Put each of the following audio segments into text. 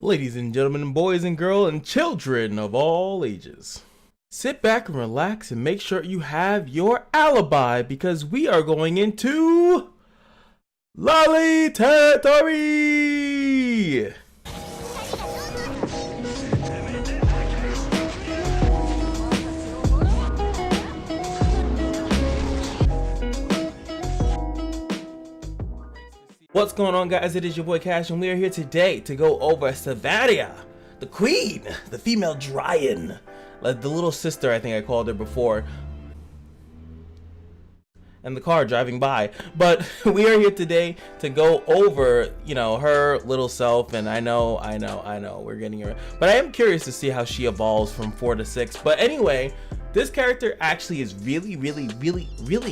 Ladies and gentlemen, boys and girls, and children of all ages, sit back and relax and make sure you have your alibi because we are going into Lolly territory! What's going on, guys? It is your boy Cash, and we are here today to go over Silvaria, the queen, the female Dryan, like the little sister I think I called her before, and the car driving by. But we are here today to go over, you know, her little self, and I know we're getting her, but I am curious to see how she evolves from 4 to 6. But anyway, this character actually is really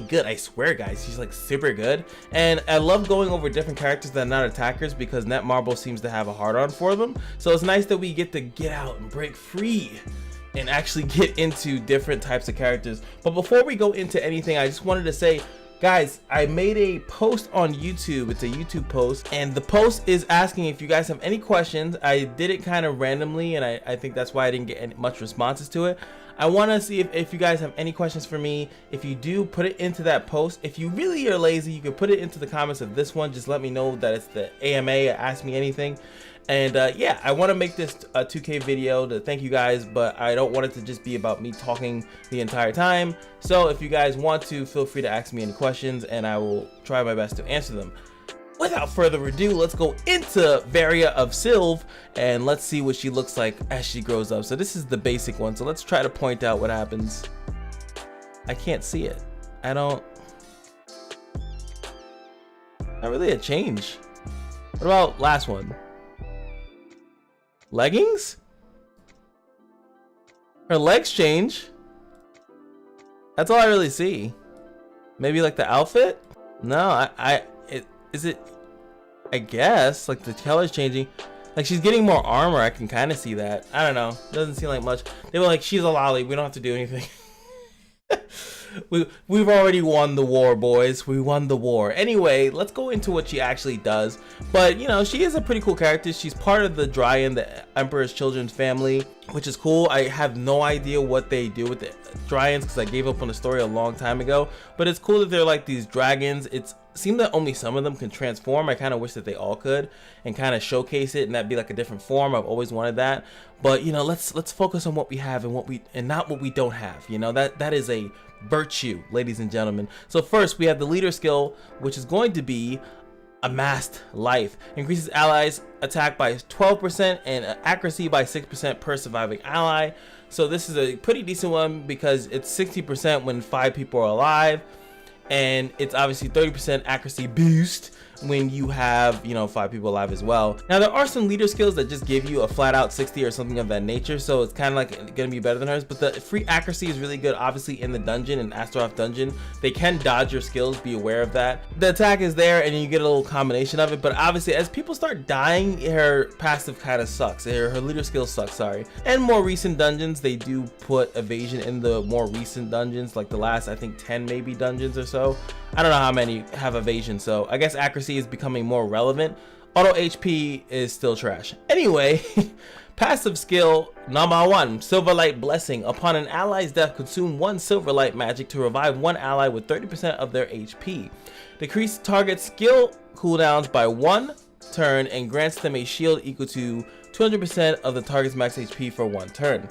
good. I swear, guys, she's like super good, and I love going over different characters that are not attackers because Netmarble seems to have a hard on for them. So it's nice that we get to get out and break free and actually get into different types of characters. But before we go into anything, I just wanted to say, guys, I made a post on YouTube. It's a YouTube post, and the post is asking if you guys have any questions. I did it kind of randomly, and I think that's why I didn't get much responses to it. I want to see if you guys have any questions for me. If you do, put it into that post. If you really are lazy, you can put it into the comments of this one. Just let me know that it's the AMA, Ask Me Anything. And yeah, I want to make this a 2K video to thank you guys, but I don't want it to just be about me talking the entire time. So if you guys want to, feel free to ask me any questions, and I will try my best to answer them. Without further ado, let's go into Varia of Sylv, and let's see what she looks like as she grows up. So this is the basic one, so let's try to point out what happens. I can't see it. Not really a change. What about last one? Leggings? Her legs change. That's all I really see. Maybe like the outfit? No, I guess like the color's changing. Like she's getting more armor. I can kind of see that. I don't know. Doesn't seem like much. They were like, she's a lolly. We don't have to do anything. We've already won the war, boys. We won the war. Anyway, let's go into what she actually does. But you know, she is a pretty cool character. She's part of the Dryan, the Emperor's Children's family, which is cool. I have no idea what they do with the Dryans because I gave up on the story a long time ago. But it's cool that they're like these dragons. It seems that only some of them can transform. I kind of wish that they all could and kind of showcase it, and that'd be like a different form. I've always wanted that. But you know, let's focus on what we have and not what we don't have. You know, that is a virtue, ladies and gentlemen. So first we have the leader skill, which is going to be Amassed Life. Increases allies attack by 12% and accuracy by 6% per surviving ally. So this is a pretty decent one because it's 60% when 5 people are alive, and it's obviously 30% accuracy boost when you have, you know, 5 people alive as well. Now there are some leader skills that just give you a flat out 60 or something of that nature, so it's kind of like gonna be better than hers. But the free accuracy is really good, obviously in the dungeon, in Astaroth dungeon. They can dodge your skills, be aware of that. The attack is there and you get a little combination of it, but obviously as people start dying, her passive kind of sucks. Her leader skill sucks, sorry. And more recent dungeons, they do put evasion in the more recent dungeons, like the last, I think 10 maybe dungeons or so. I don't know how many have evasion, so I guess accuracy is becoming more relevant. Auto HP is still trash. Anyway, passive skill number 1, Silverlight Blessing. Upon an ally's death, consume 1 Silverlight magic to revive 1 ally with 30% of their HP. Decrease target skill cooldowns by 1 turn and grants them a shield equal to 200% of the target's max HP for 1 turn.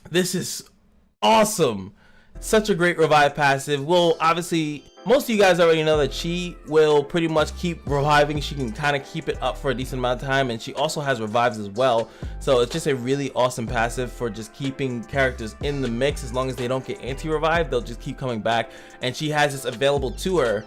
This is awesome. Such a great revive passive. Well, obviously most of you guys already know that she will pretty much keep reviving. She can kind of keep it up for a decent amount of time, and she also has revives as well. So it's just a really awesome passive for just keeping characters in the mix. As long as they don't get anti-revive, they'll just keep coming back, and she has this available to her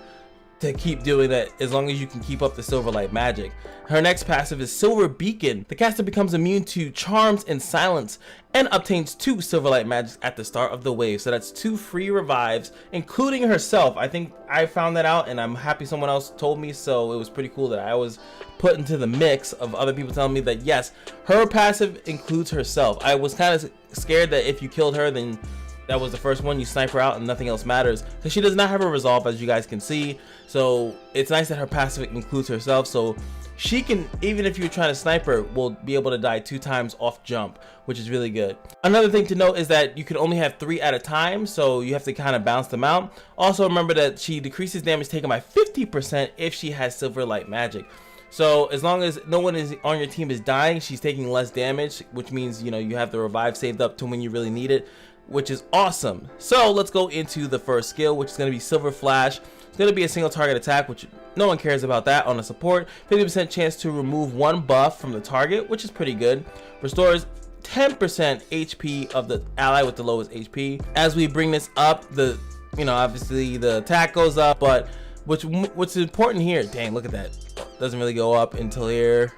to keep doing that as long as you can keep up the Silverlight magic. Her next passive is Silver Beacon. The caster becomes immune to charms and silence and obtains 2 Silverlight magics at the start of the wave. So that's 2 free revives, including herself. I think I found that out, and I'm happy someone else told me, so it was pretty cool that I was put into the mix of other people telling me that yes, her passive includes herself. I was kind of scared that if you killed her, then that was the first one, you snipe her out and nothing else matters, because she does not have a resolve, as you guys can see. So it's nice that her passive includes herself, so she can, even if you're trying to snipe her, will be able to die 2 times off jump, which is really good. Another thing to note is that you can only have 3 at a time, so you have to kind of balance them out. Also remember that she decreases damage taken by 50% if she has silver light magic. So as long as no one is on your team is dying, she's taking less damage, which means, you know, you have the revive saved up to when you really need it, which is awesome. So let's go into the first skill, which is going to be Silver Flash. It's going to be a single target attack, which no one cares about that on a support. 50% chance to remove 1 buff from the target, which is pretty good. Restores 10% HP of the ally with the lowest HP. As we bring this up, the, you know, obviously the attack goes up, but what's important here, dang, look at that. Doesn't really go up until here,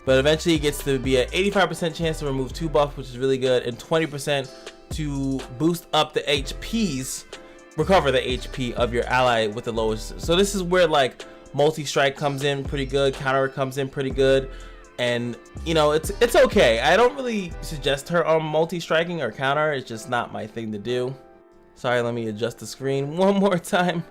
but eventually it gets to be an 85% chance to remove 2 buffs, which is really good, and 20% to boost up the HPs, recover the HP of your ally with the lowest. So this is where like multi-strike comes in pretty good, counter comes in pretty good, and you know, it's okay. I don't really suggest her on multi-striking or counter. It's just not my thing to do. Sorry, let me adjust the screen one more time.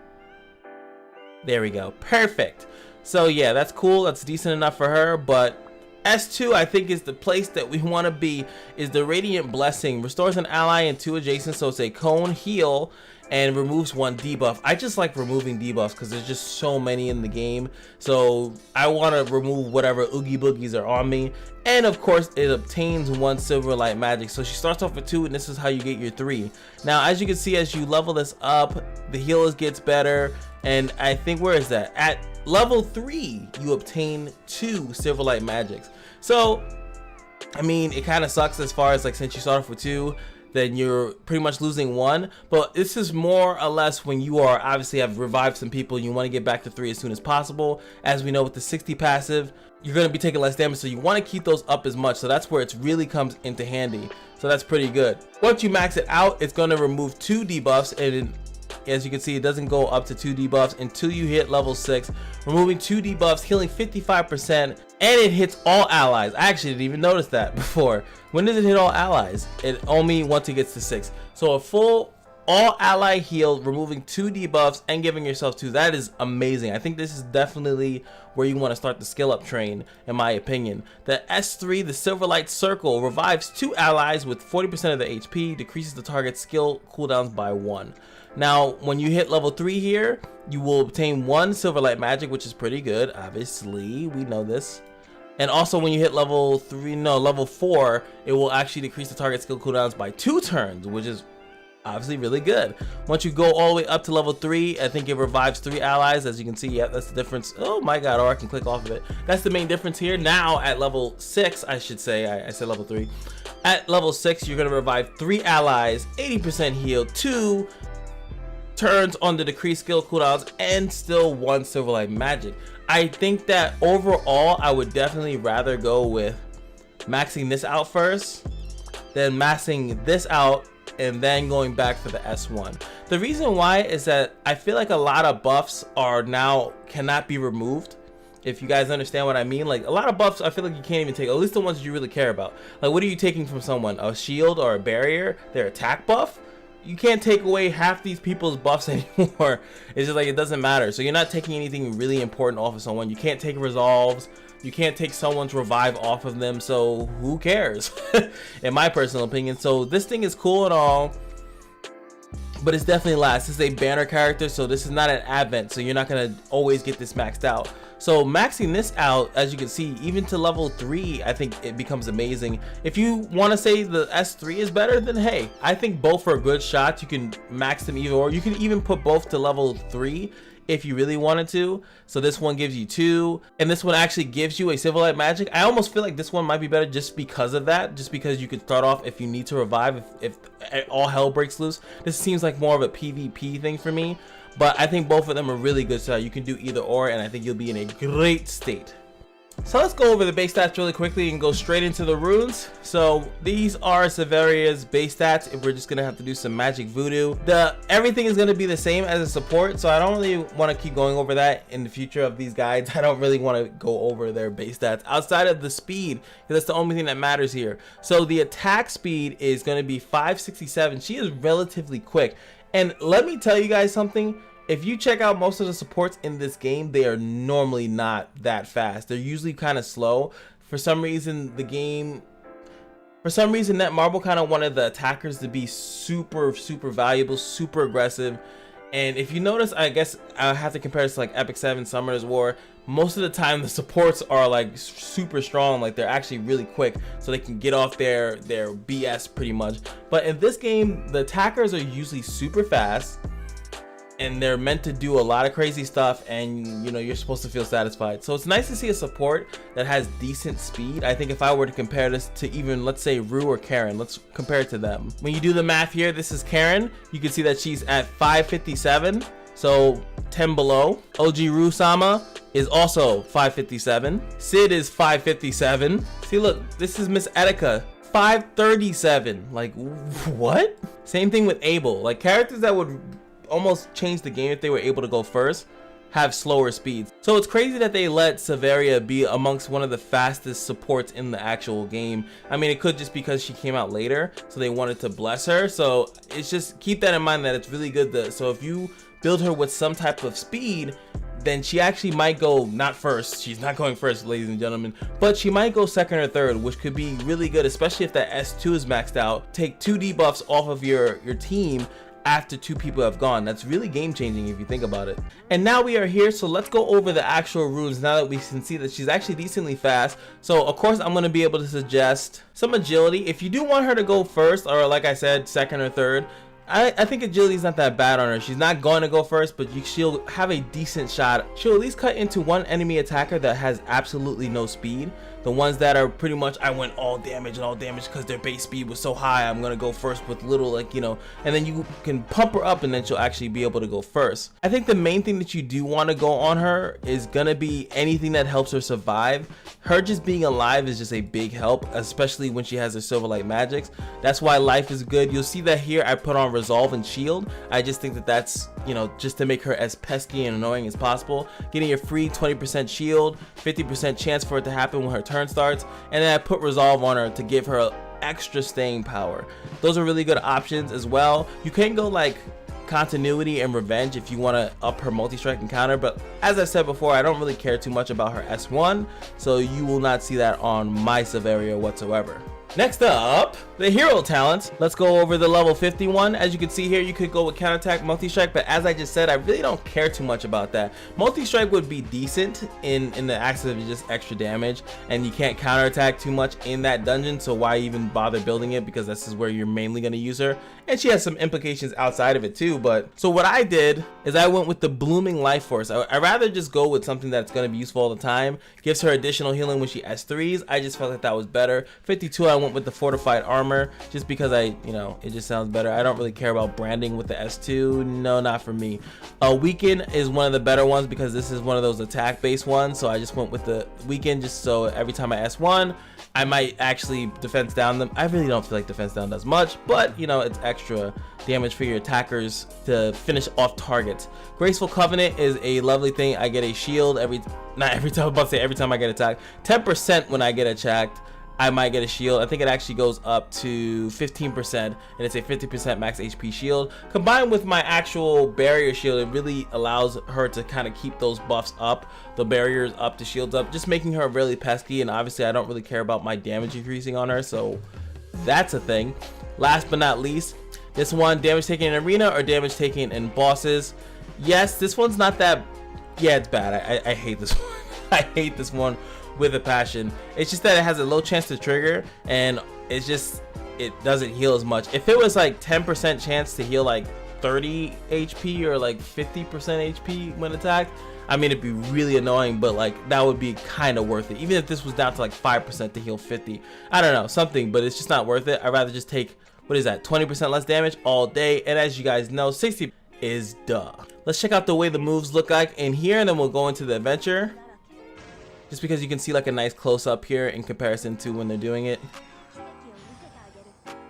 There we go, perfect. So yeah, that's cool, that's decent enough for her, but S2 I think is the place that we want to be. Is the Radiant Blessing. Restores an ally and 2 adjacent, so it's a cone heal, and removes 1 debuff. I just like removing debuffs because there's just so many in the game, so I want to remove whatever oogie boogies are on me. And of course it obtains 1 silver light magic, so she starts off with 2, and this is how you get your 3. Now as you can see, as you level this up, the heal gets better, and I think, where is that, at level 3 you obtain 2 silver light magics. So I mean, it kind of sucks as far as like, since you start off with 2, then you're pretty much losing 1, but this is more or less when you are obviously have revived some people, you want to get back to 3 as soon as possible. As we know, with the 60 passive, you're going to be taking less damage, so you want to keep those up as much. So that's where it really comes into handy, so that's pretty good. Once you max it out, it's going to remove 2 debuffs, and as you can see, it doesn't go up to 2 debuffs until you hit level 6, removing 2 debuffs, healing 55%, and it hits all allies. I actually didn't even notice that before. When does it hit all allies? It only once it gets to 6. So a full all ally heal, removing 2 debuffs and giving yourself 2. That is amazing. I think this is definitely where you want to start the skill up train, in my opinion. The S3, the Silverlight Circle, revives 2 allies with 40% of the HP, decreases the target's skill cooldowns by 1. Now, when you hit level 3 here, you will obtain 1 Silverlight Magic, which is pretty good. Obviously, we know this. And also, when you hit level 4, it will actually decrease the target skill cooldowns by 2 turns, which is obviously really good. Once you go all the way up to level 3, I think it revives 3 allies. As you can see, yeah, that's the difference. Oh my god, or I can click off of it. That's the main difference here. Now, at level 6, I should say, I said level 3. At level 6, you're going to revive 3 allies, 80% heal, 2 turns on the decreased skill cooldowns, and still 1 Silverlight Magic. I think that overall, I would definitely rather go with maxing this out first, then maxing this out, and then going back for the S1. The reason why is that I feel like a lot of buffs are now cannot be removed. If you guys understand what I mean, like a lot of buffs I feel like you can't even take, at least the ones you really care about. Like, what are you taking from someone? A shield or a barrier? Their attack buff? You can't take away half these people's buffs anymore. It's just like, it doesn't matter. So you're not taking anything really important off of someone. You can't take resolves. You can't take someone's revive off of them. So who cares? In my personal opinion. So this thing is cool and all, but it's definitely last. This is a banner character, so this is not an advent. So you're not gonna always get this maxed out. So maxing this out, as you can see, even to level 3, I think it becomes amazing. If you want to say the S3 is better, then hey, I think both are good shots. You can max them either, or you can even put both to level 3 if you really wanted to. So this one gives you 2, and this one actually gives you a Silverlight Magic. I almost feel like this one might be better just because of that, just because you could start off if you need to revive, if all hell breaks loose. This seems like more of a PvP thing for me. But I think both of them are really good, so you can do either or, and I think you'll be in a great state. So let's go over the base stats really quickly and go straight into the runes. So these are Silvaria's base stats. If we're just gonna have to do some magic voodoo. Everything is gonna be the same as a support, so I don't really want to keep going over that in the future of these guides. I don't really want to go over their base stats outside of the speed, because that's the only thing that matters here. So the attack speed is gonna be 567. She is relatively quick. And let me tell you guys something, if you check out most of the supports in this game, they are normally not that fast. They're usually kind of slow. For some reason, Netmarble kind of wanted the attackers to be super valuable, super aggressive. And if you notice, I guess I have to compare this to like Epic 7 Summoner's War. Most of the time the supports are like super strong, like they're actually really quick, so they can get off their BS pretty much. But in this game, the attackers are usually super fast, and they're meant to do a lot of crazy stuff, and you know, you're supposed to feel satisfied. So it's nice to see a support that has decent speed. I think if I were to compare this to even, let's say, Rue or Karen, let's compare it to them. When you do the math here, this is Karen. You can see that she's at 557, so 10 below. OG Rue-sama is also 557. Sid is 557. See, look, this is Miss Etika, 537. Like, what? Same thing with Abel. Like, characters that would almost change the game if they were able to go first have slower speeds. So it's crazy that they let Silvaria be amongst one of the fastest supports in the actual game. I mean, it could just because she came out later, so they wanted to bless her. So it's just, keep that in mind, that it's really good so if you build her with some type of speed, then she actually might go, not first, she's not going first, ladies and gentlemen, but she might go second or third, which could be really good, especially if that S2 is maxed out. Take 2 debuffs off of your team after 2 people have gone. That's really game changing if you think about it. And now we are here, so let's go over the actual runes now that we can see that she's actually decently fast. So of course I'm going to be able to suggest some agility. If you do want her to go first, or like I said, second or third, I think agility is not that bad on her. She's not going to go first, but she'll have a decent shot. She'll at least cut into one enemy attacker that has absolutely no speed. The ones that are pretty much, I went all damage because their base speed was so high, I'm gonna go first with little, like, you know, and then you can pump her up and then she'll actually be able to go first. I think the main thing that you do want to go on her is gonna be anything that helps her survive. Her just being alive is just a big help, especially when she has her Silverlight magics. That's why life is good. You'll see that here I put on Resolve and Shield. I just think that that's, you know, just to make her as pesky and annoying as possible. Getting a free 20% shield, 50% chance for it to happen when her turn starts, and then I put Resolve on her to give her extra staying power. Those are really good options as well. You can go like Continuity and Revenge if you want to up her multi-strike and counter, but as I said before, I don't really care too much about her S1, so you will not see that on my Silvaria whatsoever. Next up, the hero talents. Let's go over the level 51. As you can see here, you could go with counterattack, multi-strike, but as I just said, I really don't care too much about that. Multi-strike would be decent in the access of just extra damage, and you can't counterattack too much in that dungeon, so why even bother building it, because this is where you're mainly going to use her. And she has some implications outside of it too. But so what I did is I went with the Blooming Life Force. I'd rather just go with something that's going to be useful all the time. Gives her additional healing when she S3s. I just felt like that was better. 52, I went with the Fortified Armor just because it just sounds better. I don't really care about branding with the S2. No, not for me. Weaken is one of the better ones because this is one of those attack based ones. So I just went with the Weaken just so every time I S1, I might actually defense down them. I really don't feel like defense down does much, but you know, it's extra damage for your attackers to finish off targets. Graceful Covenant is a lovely thing. I get a shield every time I get attacked. 10% when I get attacked, I might get a shield. I think it actually goes up to 15%, and it's a 50% max HP shield. Combined with my actual barrier shield, it really allows her to kind of keep those buffs up, the barriers up, the shields up, just making her really pesky. And obviously I don't really care about my damage increasing on her, so that's a thing. Last but not least, this one, damage taken in arena or damage taken in bosses. Yes, this one's not that, yeah, it's bad. I hate this one. I hate this one with a passion. It's just that it has a low chance to trigger, and it doesn't heal as much. If it was like 10% chance to heal like 30 HP or like 50% HP when attacked, I mean, it'd be really annoying, but like that would be kind of worth it. Even if this was down to like 5% to heal 50, I don't know, something, but it's just not worth it. I'd rather just take, what is that, 20% less damage all day. And as you guys know, 60 is duh. Let's check out the way the moves look like in here, and then we'll go into the adventure. Just because you can see like a nice close up here in comparison to when they're doing it.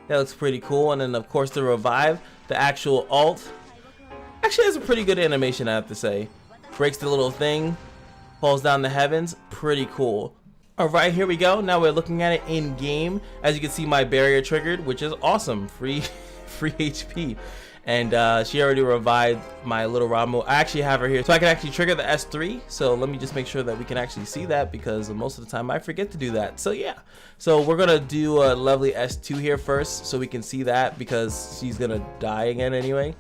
That looks pretty cool. And then of course the revive, the actual ult, actually has a pretty good animation, I have to say. Breaks the little thing, falls down the heavens, pretty cool. Alright, here we go. Now we're looking at it in game. As you can see, my barrier triggered, which is awesome. Free HP. And she already revived my little Ramu. I actually have her here so I can actually trigger the S3. So let me just make sure that we can actually see that, because most of the time I forget to do that. So yeah, so we're gonna do a lovely S2 here first so we can see that, because she's gonna die again anyway.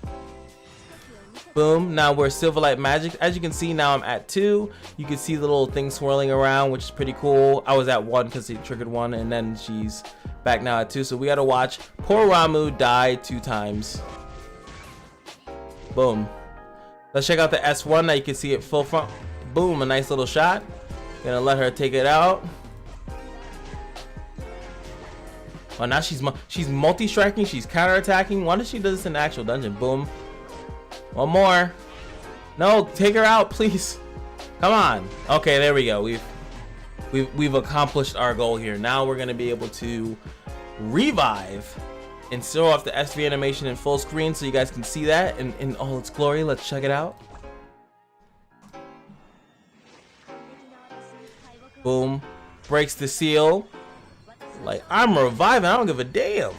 Boom. Now we're Silverlight Magic. As you can see, now I'm at 2. You can see the little thing swirling around, which is pretty cool. I was at 1 because he triggered 1, and then she's back now at 2. So we gotta watch poor Ramu die 2 times. Boom. Let's check out the S1. Now you can see it full front. Boom, a nice little shot. Gonna let her take it out. Oh, now she's multi-striking. She's counter-attacking. Why does she do this in the actual dungeon? Boom. One more. No, take her out, please. Come on. Okay, there we go. We've accomplished our goal here. Now we're gonna be able to revive and show off the SV animation in full screen so you guys can see that in all its glory. Let's check it out. Boom. Breaks the seal. Like, I'm reviving, I don't give a damn.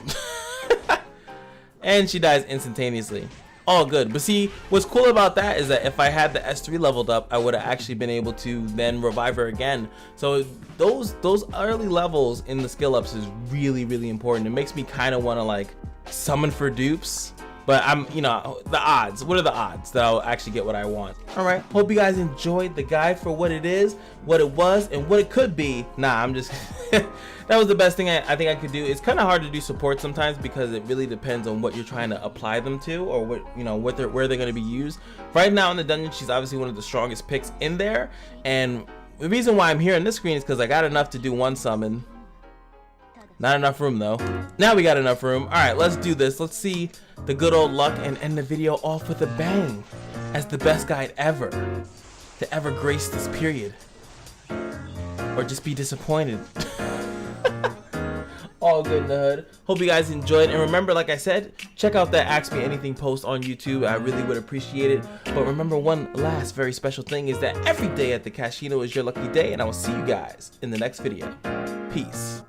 And she dies instantaneously. All good. But see, what's cool about that is that if I had the S3 leveled up, I would have actually been able to then revive her again. So those early levels in the skill ups is really, really important. It makes me kind of want to like summon for dupes. But I'm, you know, the odds. What are the odds that I'll actually get what I want? All right. Hope you guys enjoyed the guide for what it is, what it was, and what it could be. Nah, I'm just... That was the best thing I think I could do. It's kind of hard to do support sometimes because it really depends on what you're trying to apply them to, or what, you know, where they're going to be used. Right now in the dungeon, she's obviously one of the strongest picks in there. And the reason why I'm here on this screen is because I got enough to do one summon. Not enough room though. Now we got enough room. All right, let's do this. Let's see the good old luck and end the video off with a bang as the best guide ever to ever grace this period, or just be disappointed. All good in the hood. Hope you guys enjoyed, and remember, like I said, check out that Ask Me Anything post on YouTube. I really would appreciate it. But remember, one last very special thing is that every day at the Kashino is your lucky day, and I will see you guys in the next video. Peace.